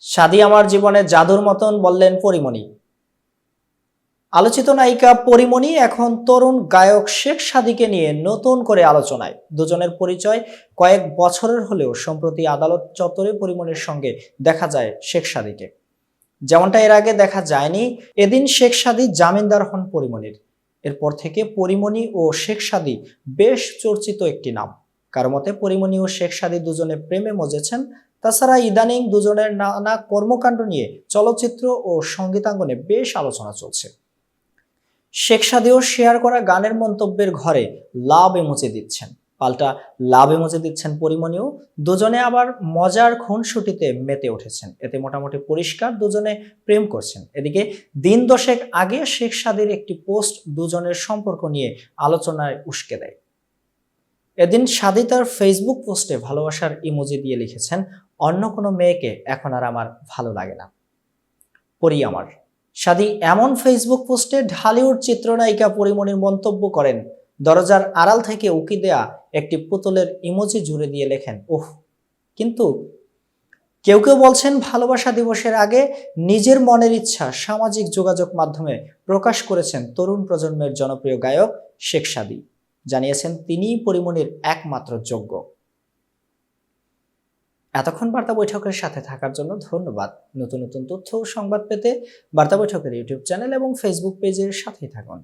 সাদি আমার জীবনে জাদুর মতন, বললেন পরীমণি। আলোচিত নায়িকা পরীমণি এখন তরুণ গায়ক শেখ সাদীকে নিয়ে নতুন করে আলোচনায়। দুজনের পরিচয় কয়েক বছরের হলেও সম্প্রতি আদালত চত্বরে পরীমণির সঙ্গে দেখা যায় শেখ সাদীকে। যেমনটা এর আগে দেখা যায়নি, এদিন শেখ সাদী জামিনদার হন পরীমণির। এরপর থেকে পরীমণি ও শেখ সাদী বেশ চর্চিত একটি নাম। কারো মতে পরীমণি ও শেখ সাদী দুজনে প্রেমে মজেছেন। তাছাড়া ইদানিং দুজনের নানা কর্মকাণ্ড নিয়ে চলচ্চিত্র ও সঙ্গীতাঙ্গনে বেশ আলোচনা চলছে। শেখ সাদীও শেয়ার করা গানের মন্তব্যের ঘরে লাভ ইমোজি দিচ্ছেন, পাল্টা লাভ ইমোজি দিচ্ছেন পরীমণিও। দুজনে আবার মজার খুনসুটিতে মেতে উঠেছেন। এতে মোটামুটি পরিষ্কার দুজনে প্রেম করছেন। এদিকে দিন দশেক আগে শেখ সাদীর একটি পোস্ট দুজনের সম্পর্ক নিয়ে আলোচনায় উস্কে দেয়। এদিন সাদী তার ফেসবুক পোস্টে ভালোবাসার ইমোজি দিয়ে লিখেছেন, অন্য কোনো মেয়েকে এখন আর আমার ভালো লাগে না, পরি আমার। সাদী এমন ফেসবুক পোস্টে ঢালিউড চিত্রনায়িকা পরীমণির মন্তব্য করেন, দরজার আড়াল থেকে উকি দেয়া একটি পুতুলের ইমোজি জুড়ে দিয়ে লেখেন, ওহ। কিন্তু কেউ কেউ বলছেন ভালোবাসা দিবসের আগে নিজের মনের ইচ্ছা সামাজিক যোগাযোগ মাধ্যমে প্রকাশ করেছেন তরুণ প্রজন্মের জনপ্রিয় গায়ক শেখ সাদী। জানিয়েছেন তিনিই পরীমণির একমাত্র যোগ্য। এতক্ষণ বার্তা বৈঠকের সাথে থাকার জন্য ধন্যবাদ। নতুন নতুন তথ্য ও সংবাদ পেতে বার্তা বৈঠকের ইউটিউব চ্যানেল এবং ফেসবুক পেজের সাথেই থাকুন।